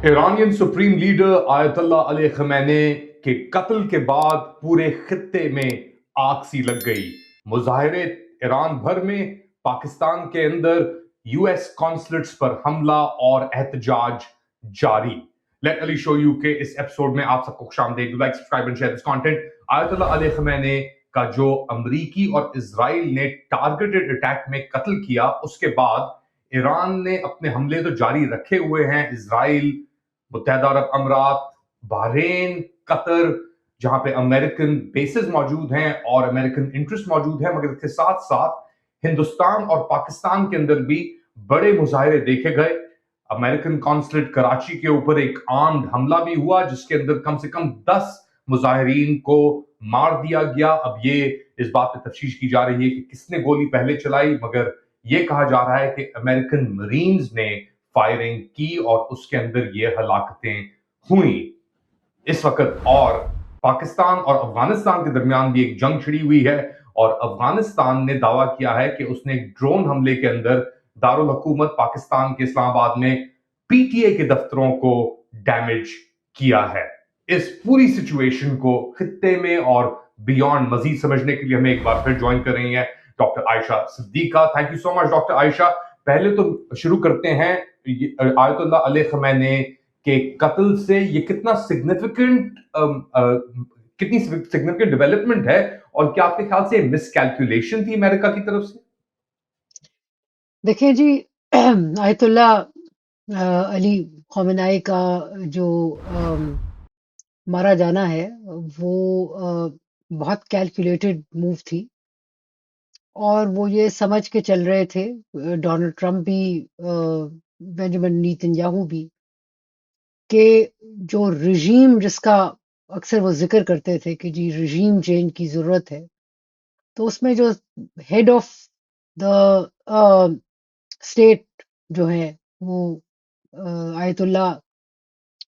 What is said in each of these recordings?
Iranian supreme leader آیت اللہ علیہ خمینei کے قتل کے بعد پورے خطے میں آگ سی لگ گئی. مظاہرے ایران بھر میں، پاکستان کے اندر یو ایس کانسلیٹس پر حملہ اور احتجاج جاری. لیٹ علی شو یو کے اس ایپیسوڈ میں آپ سب کو خوش آمدید. Like, subscribe and share this content. آیت اللہ علیہ خمینei کا جو امریکی اور اسرائیل نے ٹارگیٹڈ اٹیک میں قتل کیا، اس کے بعد ایران نے اپنے حملے تو جاری رکھے ہوئے ہیں. اسرائیل، متحدہ عرب امارات، بحرین، قطر، جہاں پہ امریکن بیسز موجود ہیں اور امریکن انٹرسٹ موجود ہیں، مگر اس کے ساتھ ساتھ ہندوستان اور پاکستان کے اندر بھی بڑے مظاہرے دیکھے گئے. امریکن کانسلیٹ کراچی کے اوپر ایک آرمڈ حملہ بھی ہوا جس کے اندر کم سے کم 10 مظاہرین کو مار دیا گیا. اب یہ اس بات پہ تفتیش کی جا رہی ہے کہ کس نے گولی پہلے چلائی، مگر یہ کہا جا رہا ہے کہ امریکن مرینز نے فائرنگ کی اور اس کے اندر یہ ہلاکتیں ہوئیں. اس وقت اور پاکستان اور افغانستان کے درمیان بھی ایک جنگ چھڑی ہوئی ہے، اور افغانستان نے دعویٰ کیا ہے کہ اس نے ایک ڈرون حملے کے اندر دارالحکومت پاکستان کے اسلام آباد میں پی ٹی اے کے دفتروں کو ڈیمیج کیا ہے. اس پوری سچویشن کو خطے میں اور بیونڈ مزید سمجھنے کے لیے ہمیں ایک بار پھر جوائن کر رہی ہیں doctor Ayesha Siddiqa. Thank you so much doctor Ayesha. پہلے تو شروع کرتے ہیں آیت اللہ علیہ خمینei کے قتل سے یہ کتنا کتنی سگنیفیکنٹ ڈیولپمنٹ ہے، اور کیا آپ کے خیال سے مس کیلکولیشن تھی امریکہ کی طرف سے؟ دیکھیں جی، آیت اللہ علی خامنائی کا جو مارا جانا ہے وہ بہت کیلکولیٹڈ موو تھی، اور وہ یہ سمجھ کے چل رہے تھے، ڈونلڈ ٹرمپ بھی، بینجامن نیتن یاہو بھی، کہ جو رژیم جس کا اکثر وہ ذکر کرتے تھے کہ جی رژیم چینج کی ضرورت ہے، تو اس میں جو ہیڈ آف دا اسٹیٹ جو ہے وہ آیت اللہ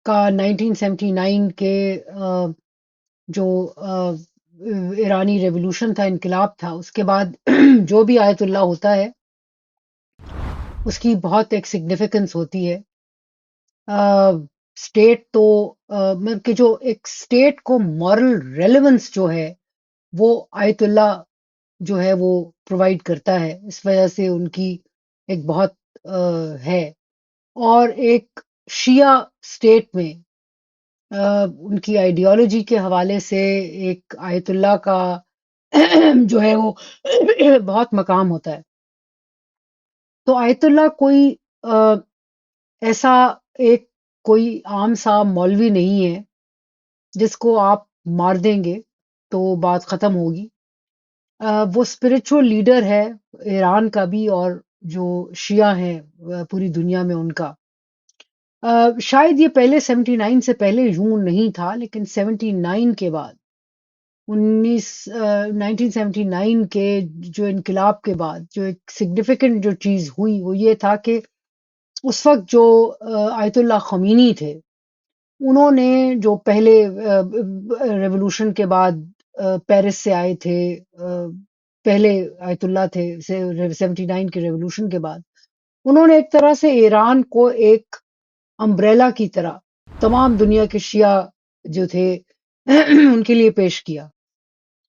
کا 1979 کے جو ایرانی ریولوشن تھا، انقلاب تھا، اس کے بعد جو بھی آیت اللہ ہوتا ہے اس کی بہت ایک سگنیفیکنس ہوتی ہے. اسٹیٹ تو مطلب کہ جو ایک اسٹیٹ کو مورل ریلیونس جو ہے وہ آیت اللہ جو ہے وہ پرووائڈ کرتا ہے. اس وجہ سے ان کی ایک بہت ہے. اور ایک شیعہ اسٹیٹ میں ان کی آئیڈیالوجی کے حوالے سے ایک آیت اللہ کا جو ہے وہ بہت مقام ہوتا ہے. تو آیت اللہ کوئی ایسا ایک کوئی عام سا مولوی نہیں ہے جس کو آپ مار دیں گے تو بات ختم ہوگی. وہ اسپرچول لیڈر ہے ایران کا بھی، اور جو شیعہ ہیں پوری دنیا میں ان کا. شاید یہ پہلے 79 سے پہلے یوں نہیں تھا، لیکن 79 کے بعد 1979 کے جو انقلاب کے بعد جو ایک سگنیفیکنٹ جو چیز ہوئی وہ یہ تھا کہ اس وقت جو آیت اللہ خمینی تھے، انہوں نے جو پہلے ریولوشن کے بعد پیرس سے آئے تھے، پہلے آیت اللہ تھے 79 کے ریولوشن کے بعد، انہوں نے ایک طرح سے ایران کو ایک امبریلا کی طرح تمام دنیا کے شیعہ جو تھے ان کے لیے پیش کیا،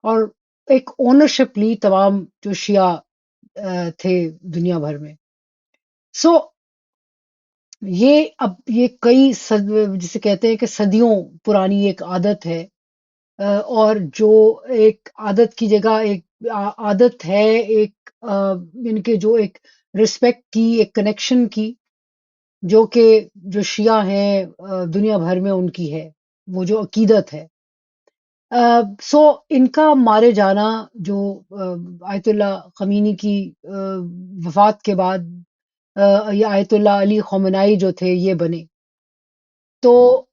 اور ایک اونرشپ لی تمام جو شیعہ تھے دنیا بھر میں. سو یہ اب یہ کئی جسے کہتے ہیں کہ صدیوں پرانی ایک عادت ہے، اور جو ایک عادت کی جگہ ایک عادت ہے ایک ان کے جو ایک رسپیکٹ کی، ایک کنیکشن کی، جو کہ جو شیعہ ہیں دنیا بھر میں ان کی ہے، وہ جو عقیدت ہے. سو ان کا مارے جانا جو آیت اللہ خمینی کی وفات کے بعد یہ آیت اللہ علی خامنائی جو تھے یہ بنے، تو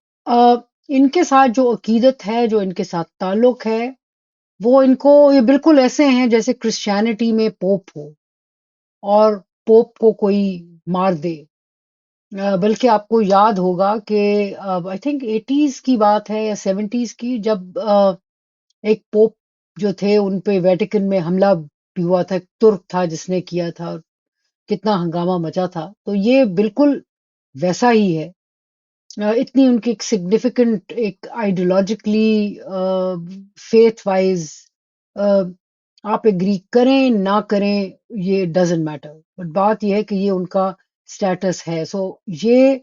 ان کے ساتھ جو عقیدت ہے، جو ان کے ساتھ تعلق ہے، وہ ان کو یہ بالکل ایسے ہیں جیسے کرسچینٹی میں پوپ ہو اور پوپ کو کوئی مار دے. بلکہ آپ کو یاد ہوگا کہ آئی تھنک 80s کی بات ہے یا 70s کی، جب ایک پوپ جو تھے ان پہ ویٹیکن میں حملہ بھی ہوا تھا، ترک تھا جس نے کیا تھا، اور کتنا ہنگامہ مچا تھا. تو یہ بالکل ویسا ہی ہے. اتنی ان کی ایک سگنیفیکنٹ ایک آئیڈیولوجیکلی فیتھ وائز آپ ایگری کریں نہ کریں یہ ڈزنٹ میٹر، بٹ بات یہ ہے کہ یہ ان کا اسٹیٹس ہے. سو یہ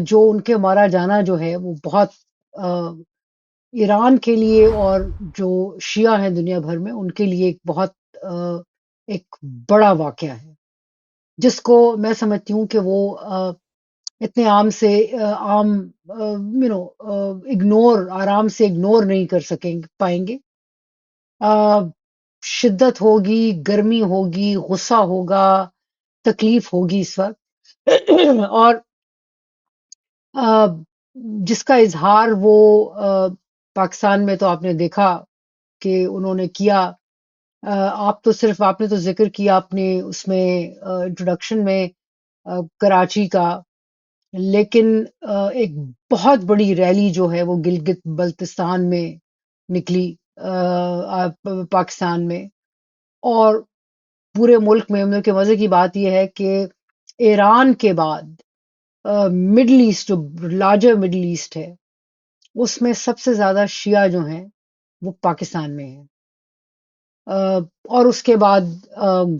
جو ان کے مارا جانا جو ہے وہ بہت ایران کے لیے اور جو شیعہ ہیں دنیا بھر میں ان کے لیے ایک بہت ایک بڑا واقعہ ہے، جس کو میں سمجھتی ہوں کہ وہ اتنے عام سے عام اگنور آرام سے اگنور نہیں کر پائیں گے. شدت ہوگی، گرمی ہوگی، غصہ ہوگا، تکلیف ہوگی اس وقت. اور جس کا اظہار وہ پاکستان میں تو آپ نے دیکھا کہ انہوں نے کیا. آپ نے تو ذکر کیا اپنے اس میں انٹروڈکشن میں کراچی کا، لیکن ایک بہت بڑی ریلی جو ہے وہ گلگت بلتستان میں نکلی پاکستان میں، اور پورے ملک میں. کہ مزے کی بات یہ ہے کہ ایران کے بعد مڈل ایسٹ جو لارجر مڈل ایسٹ ہے اس میں سب سے زیادہ شیعہ جو ہیں وہ پاکستان میں ہیں. اور اس کے بعد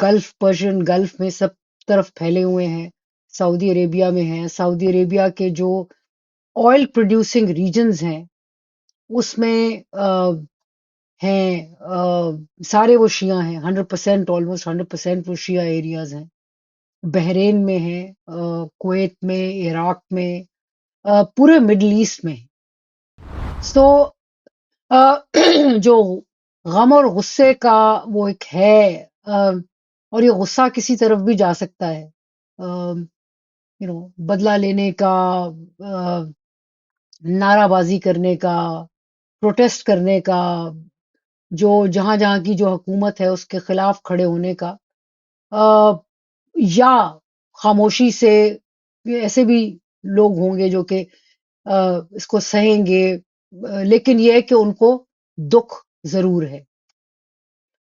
گلف پرشین گلف میں سب طرف پھیلے ہوئے ہیں، سعودی عربیہ میں ہیں. سعودی عربیہ کے جو آئل پروڈیوسنگ ریجنز ہیں اس میں ہیں سارے وہ شیعہ ہیں، 100% آلموسٹ 100% وہ شیعہ ایریاز ہیں. بحرین میں ہیں، کویت میں، عراق میں، پورے مڈل ایسٹ میں. سو جو غم اور غصے کا وہ ایک ہے، اور یہ غصہ کسی طرف بھی جا سکتا ہے، بدلہ لینے کا، نعرہ بازی کرنے کا، پروٹیسٹ کرنے کا، جو جہاں جہاں کی جو حکومت ہے اس کے خلاف کھڑے ہونے کا، یا خاموشی سے. ایسے بھی لوگ ہوں گے جو کہ اس کو سہیں گے، لیکن یہ ہے کہ ان کو دکھ ضرور ہے.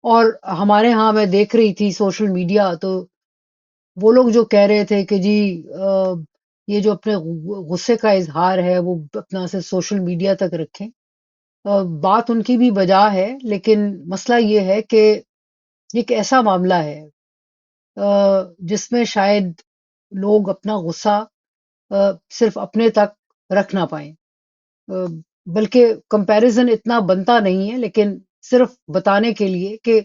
اور ہمارے ہاں میں دیکھ رہی تھی سوشل میڈیا، تو وہ لوگ جو کہہ رہے تھے کہ جی یہ جو اپنے غصے کا اظہار ہے وہ اپنا سے سوشل میڈیا تک رکھیں. بات ان کی بھی بجا ہے، لیکن مسئلہ یہ ہے کہ یہ ایک ایسا معاملہ ہے جس میں شاید لوگ اپنا غصہ صرف اپنے تک رکھ نہ پائیں. بلکہ کمپیریزن اتنا بنتا نہیں ہے، لیکن صرف بتانے کے لیے کہ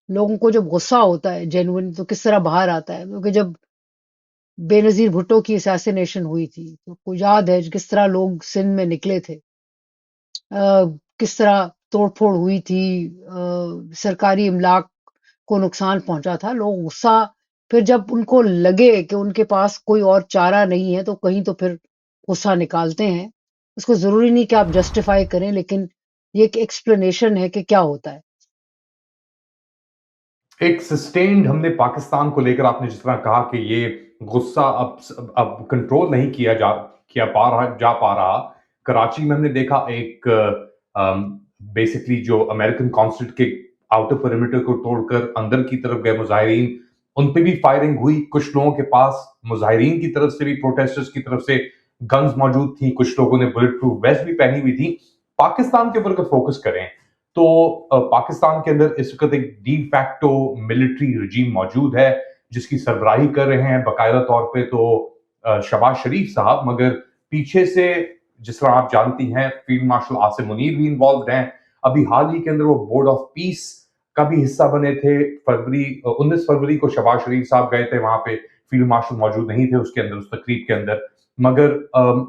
لوگوں کو جب غصہ ہوتا ہے جینوئن تو کس طرح باہر آتا ہے. کیونکہ جب بے نظیر بھٹو کی اسیسینیشن ہوئی تھی تو کو یاد ہے کس طرح لوگ سندھ میں نکلے تھے، کس طرح توڑ پھوڑ ہوئی تھی، سرکاری املاک کو نقصان پہنچا تھا. لوگ غصہ پھر جب ان کو لگے کہ ان کے پاس کوئی اور چارہ نہیں ہے تو کہیں تو پھر غصہ نکالتے ہیں. اس کو ضروری نہیں کہ آپ جسٹیفائی کریں، لیکن یہ ایک ایکسپلینیشن ہے کہ کیا ہوتا ہے. ایک سسٹینڈ ہم نے پاکستان کو لے کر آپ نے جس طرح کہا کہ یہ غصہ اب کنٹرول نہیں جا پا رہا. کراچی میں ہم نے دیکھا ایک بیسکلی جو امریکن کانسلیٹ کے آؤٹر پیریمیٹر کو توڑ کر اندر کی طرف گئے مظاہرین، ان پہ بھی فائرنگ ہوئی. کچھ لوگوں کے پاس مظاہرین کی طرف سے بھی پروٹیسٹرز کی طرف سے گنز موجود تھیں، کچھ لوگوں نے بلٹ پروف ویسٹ بھی پہنی ہوئی تھی. پاکستان کے اوپر اگر فوکس کریں تو پاکستان کے اندر اس وقت ایک ڈی فیکٹو ملٹری رجیم موجود ہے جس کی سربراہی کر رہے ہیں باقاعدہ طور پہ تو شہباز شریف صاحب، مگر پیچھے سے جس طرح آپ جانتی ہیں فیلڈ مارشل عاصم منیر بھی انوالوڈ ہیں. ابھی حال ہی کے اندر وہ بورڈ آف پیس کا بھی حصہ بنے تھے. 19 فروری کو شہباز شریف صاحب گئے تھے وہاں پہ، فیلڈ مارشل موجود نہیں تھے اس کے اندر، اس تقریب کے اندر. مگر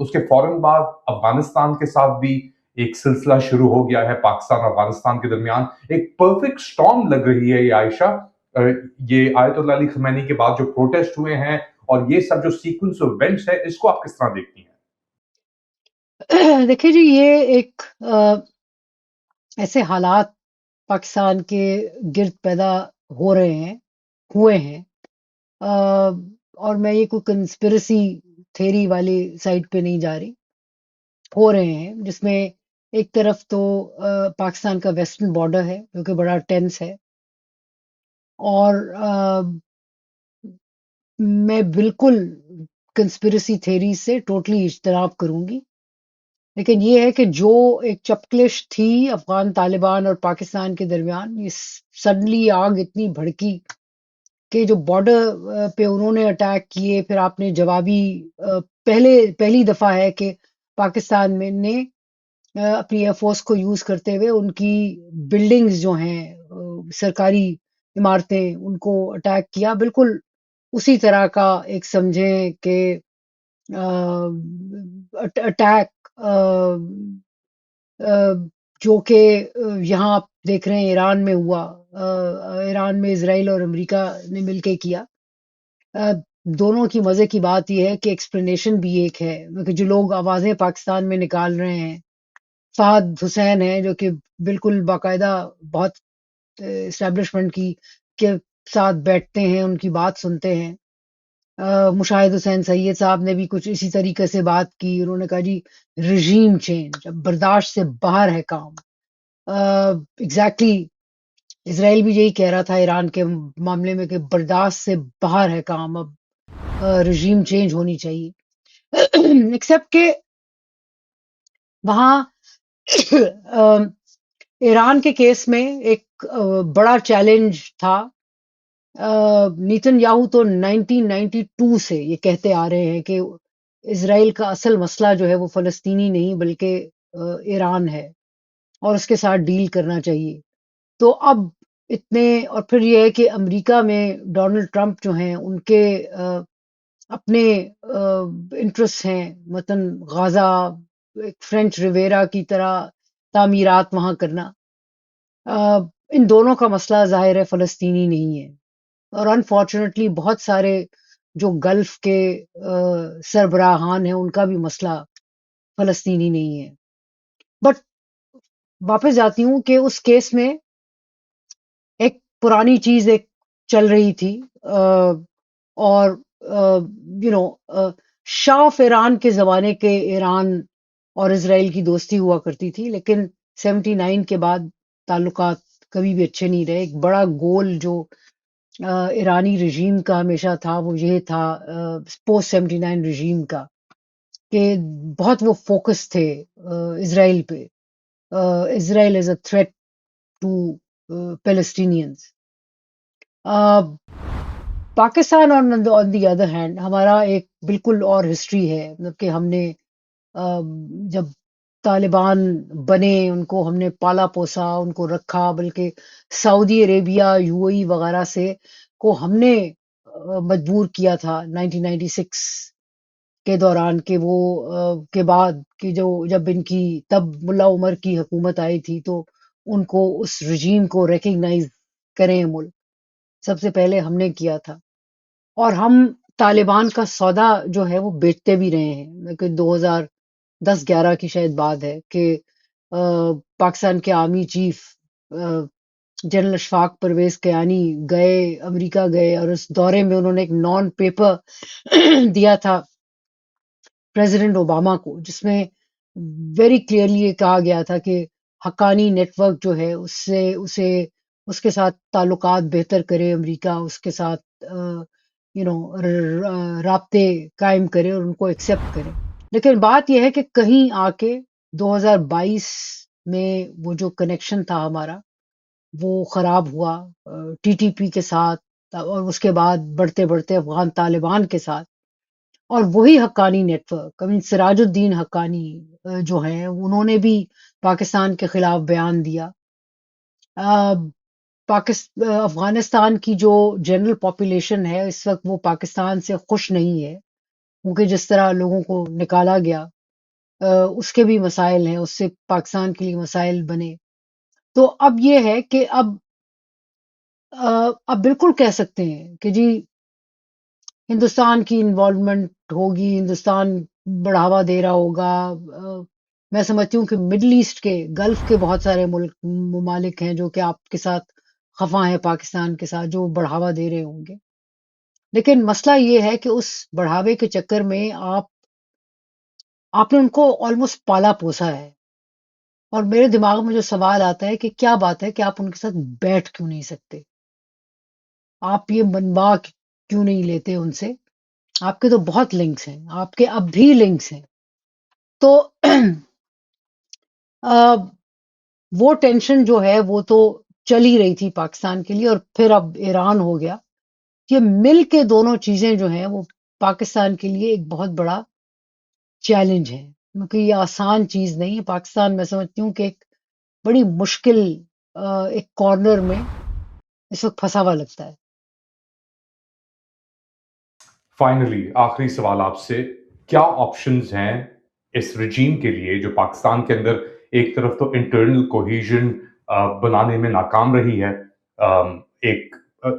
اس کے فوراً بعد افغانستان کے ساتھ بھی ایک سلسلہ شروع ہو گیا ہے پاکستان اور افغانستان کے درمیان. ایک پرفیکٹ سٹارم لگ رہی ہے یہ عائشہ، یہ آیت اللہ علی خمینی کے بعد جو پروٹیسٹ ہوئے ہیں اور یہ سب جو سیکوینس آف ایونٹس ہے، اس کو آپ کس طرح دیکھتی ہیں؟ دیکھیے جی، یہ ایک ایسے حالات پاکستان کے گرد پیدا ہو رہے ہیں، ہوئے ہیں، اور میں یہ کوئی کنسپریسی تھیری والی سائڈ پہ نہیں جا رہی، ہو رہے ہیں جس میں ایک طرف تو پاکستان کا ویسٹرن بارڈر ہے جو کہ بڑا ٹینس ہے، اور میں بالکل کنسپریسی تھیری سے ٹوٹلی اجتناب کروں گی، لیکن یہ ہے کہ جو ایک چپکلش تھی افغان طالبان اور پاکستان کے درمیان، یہ سڈنلی آگ اتنی بھڑکی کہ جو بارڈر پہ انہوں نے اٹیک کیے، پھر آپ نے جوابی پہلی دفعہ ہے کہ پاکستان میں نے اپنی ایئر فورس کو یوز کرتے ہوئے ان کی بلڈنگز جو ہیں، سرکاری عمارتیں، ان کو اٹیک کیا، بالکل اسی طرح کا ایک سمجھیں کہ اٹیک جو کہ یہاں آپ دیکھ رہے ہیں ایران میں ہوا، ایران میں اسرائیل اور امریکہ نے مل کے کیا۔ دونوں کی مزے کی بات یہ ہے کہ ایکسپلینیشن بھی ایک ہے، کہ جو لوگ آوازیں پاکستان میں نکال رہے ہیں، فہد حسین ہیں جو کہ بالکل باقاعدہ بہت اسٹیبلشمنٹ کی کے ساتھ بیٹھتے ہیں، ان کی بات سنتے ہیں۔ مشاہد حسین سید صاحب نے بھی کچھ اسی طریقے سے بات کی، انہوں نے کہا جی رژیم چینج، اب برداشت سے باہر ہے کام۔ ایگزیکٹلی اسرائیل بھی یہی کہہ رہا تھا ایران کے معاملے میں کہ برداشت سے باہر ہے کام، اب رژیم چینج ہونی چاہیے۔ ایکسپٹ کہ وہاں ایران کے کیس میں ایک بڑا چیلنج تھا۔ نیتن یاہو تو 1992 سے یہ کہتے آ رہے ہیں کہ اسرائیل کا اصل مسئلہ جو ہے وہ فلسطینی نہیں بلکہ ایران ہے، اور اس کے ساتھ ڈیل کرنا چاہیے۔ تو اب اتنے، اور پھر یہ ہے کہ امریکہ میں ڈونلڈ ٹرمپ جو ہیں ان کے اپنے انٹرسٹ ہیں، مثلاً غازہ، ایک فرینچ ریویرا کی طرح تعمیرات وہاں کرنا۔ ان دونوں کا مسئلہ ظاہر ہے فلسطینی نہیں ہے، اور انفارچونیٹلی بہت سارے جو گلف کے سربراہان ہیں ان کا بھی مسئلہ فلسطینی نہیں ہے۔ بٹ واپس جاتی ہوں کہ اس کیس میں ایک پرانی چیز ایک چل رہی تھی، اور شاہ آف ایران کے زمانے کے ایران اور اسرائیل کی دوستی ہوا کرتی تھی، لیکن 79 کے بعد تعلقات کبھی بھی اچھے نہیں رہے۔ ایک بڑا گول جو ایرانی رژیم کا ہمیشہ تھا وہ یہ تھا، پوسٹ 79 رژیم کا، کہ بہت وہ فوکس تھے اسرائیل پہ، Israel as a threat to Palestinians. Pakistan on the other hand ہمارا ایک بالکل اور ہسٹری ہے، مطلب کہ ہم نے جب طالبان بنے ان کو ہم نے پالا پوسا، ان کو رکھا، بلکہ سعودی عربیہ، یو اے ای وغیرہ سے کو ہم نے مجبور کیا تھا 1996 کے دوران، کہ وہ کے بعد کہ جب ان کی تب ملا عمر کی حکومت آئی تھی تو ان کو اس رجیم کو ریکگنائز کریں ملک، سب سے پہلے ہم نے کیا تھا۔ اور ہم طالبان کا سودا جو ہے وہ بیچتے بھی رہے ہیں، کہ 2010-11 کی شاید بات ہے کہ پاکستان کے army chief general Ashfaq Parvez Kayani گئے، امریکہ گئے، اور اس دورے میں انہوں نے ایک نان پیپر دیا تھا پریزیڈنٹ اوباما کو، جس میں ویری کلیئرلی یہ کہا گیا تھا کہ حقانی نیٹ ورک جو ہے اس کے ساتھ تعلقات بہتر کرے امریکہ، اس کے ساتھ رابطے قائم کرے اور ان کو ایکسیپٹ کرے۔ لیکن بات یہ ہے کہ کہیں آ کے 2022 میں وہ جو کنیکشن تھا ہمارا وہ خراب ہوا ٹی ٹی پی کے ساتھ، اور اس کے بعد بڑھتے بڑھتے افغان طالبان کے ساتھ، اور وہی حقانی نیٹ ورک، سراج الدین حقانی جو ہیں انہوں نے بھی پاکستان کے خلاف بیان دیا۔ افغانستان کی جو جنرل پاپولیشن ہے اس وقت وہ پاکستان سے خوش نہیں ہے، کیونکہ جس طرح لوگوں کو نکالا گیا اس کے بھی مسائل ہیں، اس سے پاکستان کے لیے مسائل بنے۔ تو اب یہ ہے کہ اب بالکل کہہ سکتے ہیں کہ جی ہندوستان کی انوالومنٹ ہوگی، ہندوستان بڑھاوا دے رہا ہوگا۔ میں سمجھتی ہوں کہ مڈل ایسٹ کے، گلف کے بہت سارے ممالک ہیں جو کہ آپ کے ساتھ خفا ہیں پاکستان کے ساتھ، جو بڑھاوا دے رہے ہوں گے۔ لیکن مسئلہ یہ ہے کہ اس بڑھاوے کے چکر میں آپ نے ان کو آلموسٹ پالا پوسا ہے، اور میرے دماغ میں جو سوال آتا ہے کہ کیا بات ہے کہ آپ ان کے ساتھ بیٹھ کیوں نہیں سکتے، آپ یہ منوا کیوں نہیں لیتے ان سے، آپ کے تو بہت لنکس ہیں، آپ کے اب بھی لنکس ہیں. تو وہ ٹینشن جو ہے وہ تو چل ہی رہی تھی پاکستان کے لیے، اور پھر اب ایران ہو گیا. یہ مل کے دونوں چیزیں جو ہیں وہ پاکستان کے لیے ایک بہت بڑا چیلنج ہے، کیونکہ یہ آسان چیز نہیں ہے. پاکستان میں سمجھتی ہوں کہ ایک بڑی مشکل ایک کارنر میں اس وقت پھنسا ہوا لگتا ہے. فائنلی آخری سوال آپ سے، کیا آپشنز ہیں اس رجیم کے لیے جو پاکستان کے اندر ایک طرف تو انٹرنل کوہیژن بنانے میں ناکام رہی ہے، ایک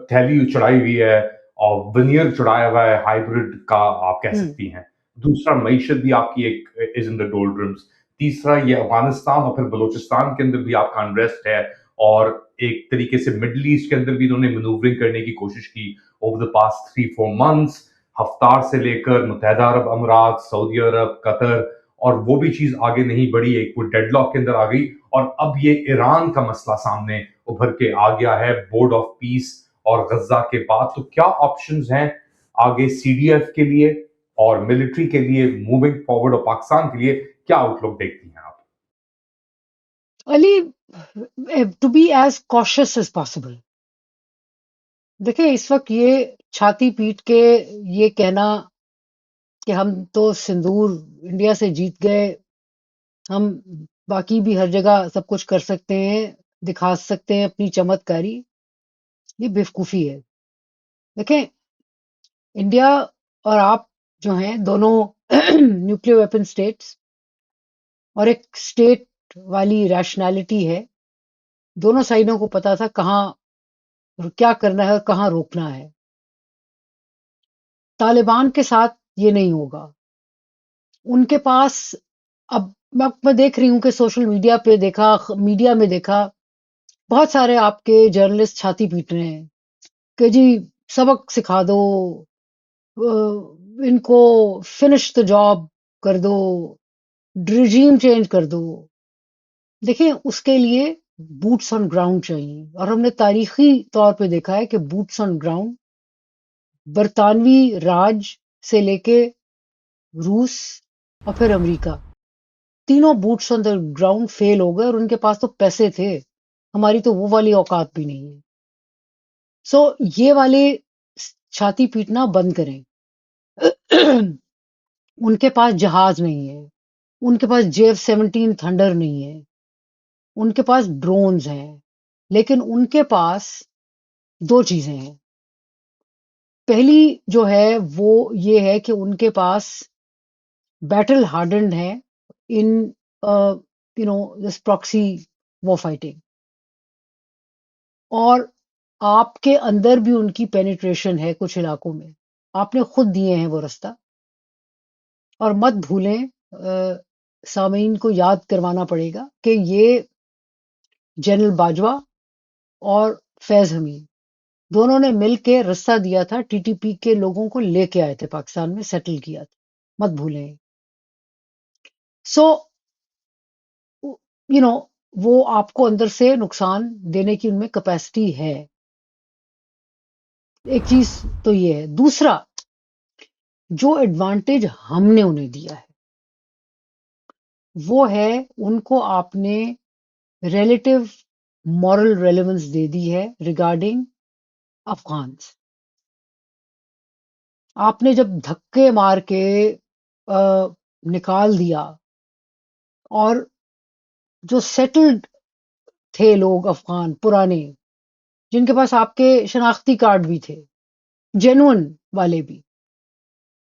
تھیلی چڑھائی ہوئی ہے اور ونیئر چڑھایا ہوا ہے ہائیبرڈ کا آپ کہہ ہوں سکتی ہیں، دوسرا معیشت بھی آپ کی ایک از ان دا ڈولڈرمز، تیسرا یہ افغانستان اور پھر بلوچستان کے اندر بھی آپ کا انریسٹ ہے، اور ایک طریقے سے مڈل ایسٹ کے اندر بھی انہوں نے مینوورنگ کرنے کی کوشش کی اوور دا پاسٹ 3-4 months، ہفتار سے لے کر متحدہ عرب امارات، سعودی عرب، قطر، اور وہ بھی چیز آگے نہیں بڑھی، ایک وہ ڈیڈ لاک کے اندر آ گئی، اور اب یہ ایران کا مسئلہ سامنے ابھر کے آ گیا ہے بورڈ آف پیس اور غزہ کے بعد. تو کیا آپشنز ہیں آگے سی ڈی ایف کے لیے اور ملٹری کے لیے موونگ فارورڈ، اور پاکستان کے لیے کیا آؤٹ لک دیکھتی ہیں آپ؟ Ali, to be as cautious as possible. دیکھیں اس وقت یہ چھاتی پیٹ کے یہ کہنا کہ ہم تو سندور انڈیا سے جیت گئے، ہم باقی بھی ہر جگہ سب کچھ کر سکتے ہیں، دکھا سکتے ہیں اپنی چمتکاری، یہ بیوقوفی ہے. دیکھیں انڈیا اور آپ جو ہیں دونوں نیوکلیر ویپن سٹیٹس، اور ایک سٹیٹ والی ریشنالٹی ہے. دونوں سائڈوں کو پتا تھا کہاں کیا کرنا ہے اور کہاں روکنا ہے. طالبان کے ساتھ یہ نہیں ہوگا. ان کے پاس اب میں دیکھ رہی ہوں کہ سوشل میڈیا پہ دیکھا، میڈیا میں دیکھا، بہت سارے آپ کے جرنلسٹ چھاتی پیٹ رہے ہیں کہ جی سبق سکھا دو، ان کو فنش دا جاب کر دو، ریجیم چینج کر دو. دیکھیں اس کے لیے بوٹس آن گراؤنڈ چاہیے، اور ہم نے تاریخی طور پہ دیکھا ہے کہ بوٹس آن گراؤنڈ برطانوی راج سے لے کے روس اور پھر امریکہ، تینوں بوٹس آن دا گراؤنڈ فیل ہو گئے، اور ان کے پاس تو پیسے تھے، ہماری تو وہ والی اوقات بھی نہیں ہے. سو یہ والے چھاتی پیٹنا بند کریں. ان کے پاس جہاز نہیں ہے، ان کے پاس JF-17 تھنڈر نہیں ہے، ان کے پاس ڈرونز ہیں، لیکن ان کے پاس دو چیزیں ہیں. پہلی جو ہے وہ یہ ہے کہ ان کے پاس بیٹل ہارڈنڈ ہے ان دس پراکسی وار فائٹنگ، اور آپ کے اندر بھی ان کی پینیٹریشن ہے کچھ علاقوں میں، آپ نے خود دیے ہیں وہ رستہ. اور مت بھولیں، سامعین کو یاد کروانا پڑے گا کہ یہ جنرل باجوہ اور فیض حمید دونوں نے مل کے رستہ دیا تھا، ٹی ٹی پی کے لوگوں کو لے کے آئے تھے پاکستان میں، سیٹل کیا تھا، مت بھولیں. سو وہ آپ کو اندر سے نقصان دینے کی ان میں کیپیسٹی ہے. ایک چیز تو یہ ہے. دوسرا، جو ایڈوانٹیج ہم نے انہیں دیا ہے وہ ہے ان کو آپ نے ریلیٹو مورل ریلیونس دے دی ہے ریگارڈنگ افغانس. آپ نے جب دھکے مار کے نکال دیا، اور جو سیٹلڈ تھے لوگ افغان پرانے، جن کے پاس آپ کے شناختی کارڈ بھی تھے، جینون والے بھی،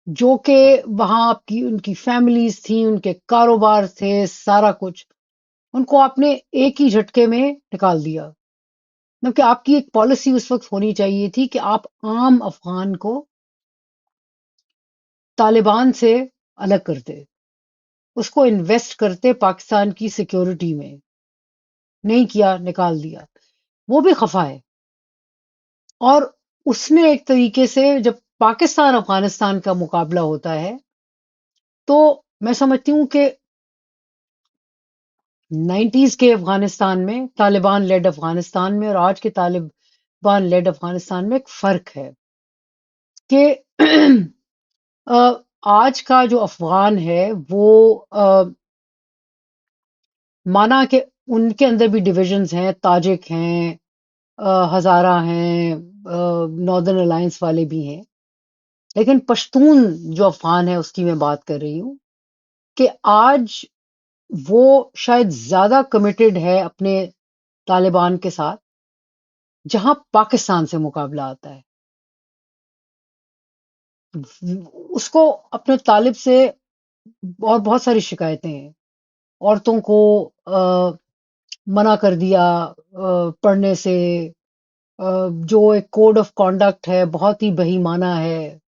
جو کہ وہاں آپ کی ان کی فیملیز تھیں، ان کے کاروبار تھے، سارا کچھ، ان کو آپ نے ایک ہی جھٹکے میں نکال دیا. کیونکہ آپ کی ایک پالیسی اس وقت ہونی چاہیے تھی کہ آپ عام افغان کو طالبان سے الگ کرتے، اس کو انویسٹ کرتے پاکستان کی سیکیورٹی میں. نہیں کیا، نکال دیا. وہ بھی خفا ہے. اور اس میں ایک طریقے سے جب پاکستان افغانستان کا مقابلہ ہوتا ہے تو میں سمجھتی ہوں کہ 90s کے افغانستان میں، طالبان لیڈ افغانستان میں، اور آج کے طالبان لیڈ افغانستان میں ایک فرق ہے کہ آج کا جو افغان ہے وہ مانا کہ ان کے اندر بھی ڈویژنز ہیں، تاجک ہیں، ہزارہ ہیں، ناردرن الائنس والے بھی ہیں، لیکن پشتون جو افغان ہے اس کی میں بات کر رہی ہوں کہ آج وہ شاید زیادہ کمیٹڈ ہے اپنے طالبان کے ساتھ جہاں پاکستان سے مقابلہ آتا ہے۔ اس کو اپنے طالب سے اور بہت ساری شکایتیں ہیں، عورتوں کو منع کر دیا پڑھنے سے، جو ایک کوڈ آف کانڈکٹ ہے بہت ہی بہیمانہ ہے،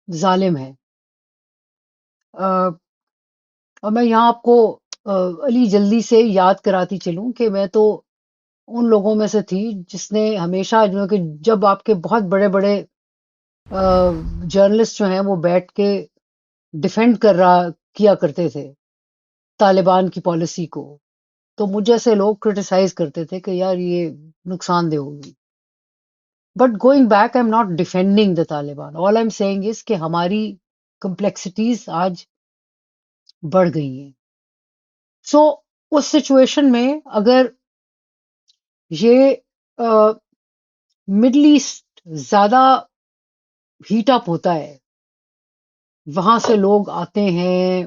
ظالم ہے۔ اور میں یہاں آپ کو علی جلدی سے یاد کراتی چلوں کہ میں تو ان لوگوں میں سے تھی جس نے ہمیشہ جو ہے کہ جب آپ کے بہت بڑے بڑے جرنلسٹ جو ہیں وہ بیٹھ کے ڈیفینڈ کیا کرتے تھے طالبان کی پالیسی کو، تو مجھ جیسے لوگ کرٹیسائز کرتے تھے کہ یار یہ نقصان دہ ہوگی۔ But going back I am not defending the Taliban, all I am seeing is کہ ہماری کمپلیکسٹیز آج بڑھ گئی ہیں۔ سو اس سچویشن میں اگر یہ مڈل ایسٹ زیادہ ہیٹ اپ ہوتا ہے، وہاں سے لوگ آتے ہیں،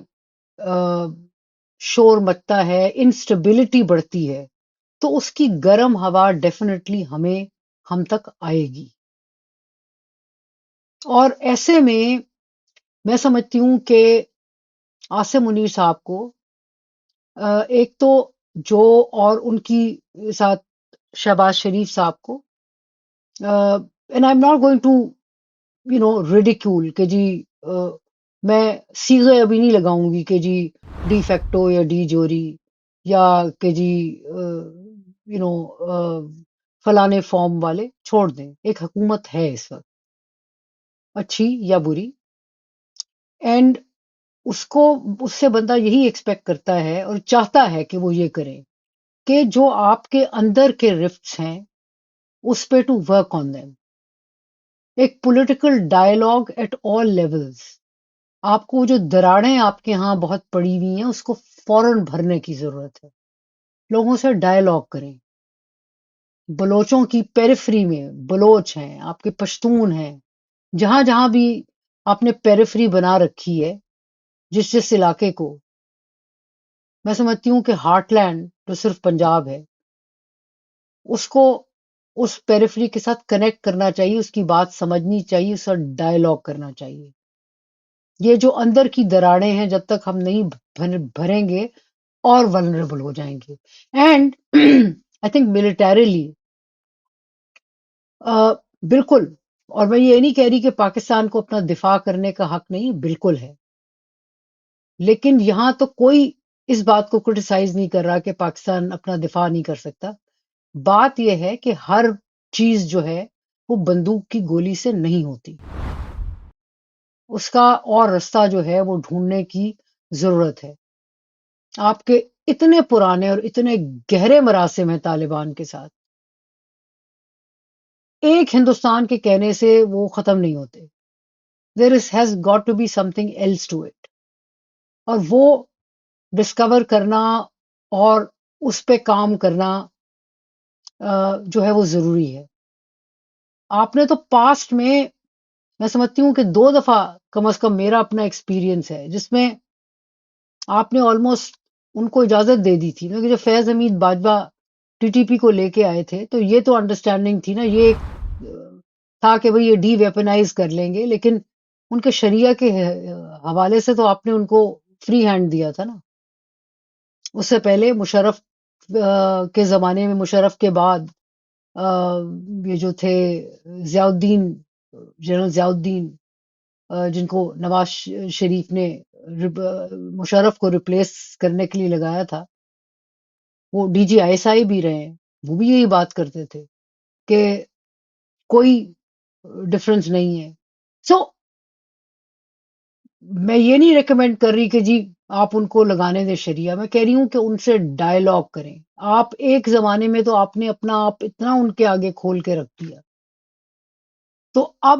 شور مچتا ہے، انسٹیبلٹی بڑھتی ہے، تو اس کی گرم ہوا ڈیفینیٹلی ہم تک آئے گی۔ اور ایسے میں سمجھتی ہوں کہ عاصم منیر صاحب کو ایک تو جو اور ان کی ساتھ شہباز شریف صاحب کو، and I am not going to ridicule کہ جی میں صیغے ابھی نہیں لگاؤں گی کہ جی ڈی فیکٹو یا ڈی جوری یا کہ جی فلانے فارم والے چھوڑ دیں، ایک حکومت ہے اس وقت اچھی یا بری، اینڈ اس سے بندہ یہی ایکسپیکٹ کرتا ہے اور چاہتا ہے کہ وہ یہ کرے کہ جو آپ کے اندر کے رفٹس ہیں اس پہ ٹو ورک آن دیم، ایک political dialogue at all levels. آپ کو جو دراڑیں آپ کے ہاں بہت پڑی ہوئی ہیں اس کو فوراً بھرنے کی ضرورت ہے، لوگوں سے ڈائلاگ کریں۔ بلوچوں کی پیریفری میں بلوچ ہیں، آپ کے پشتون ہیں، جہاں جہاں بھی آپ نے پیریفری بنا رکھی ہے جس علاقے کو، میں سمجھتی ہوں کہ ہارٹ لینڈ جو صرف پنجاب ہے اس کو اس پیریفری کے ساتھ کنیکٹ کرنا چاہیے، اس کی بات سمجھنی چاہیے، اس کا ڈائلاگ کرنا چاہیے۔ یہ جو اندر کی دراڑیں ہیں جب تک ہم نہیں بھریں گے اور ولنریبل ہو جائیں گے۔ اینڈ آئی تھنک ملیٹریلی بالکل، اور میں یہ نہیں کہہ رہی کہ پاکستان کو اپنا دفاع کرنے کا حق نہیں، بالکل ہے، لیکن یہاں تو کوئی اس بات کو کرٹیسائز نہیں کر رہا کہ پاکستان اپنا دفاع نہیں کر سکتا۔ بات یہ ہے کہ ہر چیز جو ہے وہ بندوق کی گولی سے نہیں ہوتی، اس کا اور رستہ جو ہے وہ ڈھونڈنے کی ضرورت ہے۔ آپ کے اتنے پرانے اور اتنے گہرے مراسم ہیں طالبان کے ساتھ، ایک ہندوستان کے کہنے سے وہ ختم نہیں ہوتے۔ There has got to be something else to it, اور وہ ڈسکور کرنا اور اس پہ کام کرنا جو ہے وہ ضروری ہے۔ آپ نے تو پاسٹ میں سمجھتی ہوں کہ 2 دفعہ کم از کم میرا اپنا ایکسپیرینس ہے جس میں آپ نے آلموسٹ ان کو اجازت دے دی تھی، کیونکہ جب فیض حمید باجوہ ٹی ٹی پی کو لے کے آئے تھے تو یہ تو انڈرسٹینڈنگ تھی نا، یہ ایک تھا کہ بھئی یہ ڈی ویپنائز کر لیں گے، لیکن ان کے شریعہ کے حوالے سے تو آپ نے ان کو فری ہینڈ دیا تھا نا۔ اس سے پہلے مشرف کے زمانے میں، مشرف کے بعد یہ جو تھے ضیاء الدین، جنرل ضیاء الدین، جن کو نواز شریف نے مشرف کو ریپلیس کرنے کے لیے لگایا تھا، وہ D G I S I بھی رہے ہیں، وہ بھی یہی بات کرتے تھے کہ کوئی ڈفرنس نہیں ہے۔ سو میں یہ نہیں ریکمینڈ کر رہی کہ جی آپ ان کو لگانے دیں شریعہ، میں کہہ رہی ہوں کہ ان سے ڈائلاگ کریں۔ آپ ایک زمانے میں تو آپ نے اپنا آپ اتنا ان کے آگے کھول کے رکھ دیا، تو اب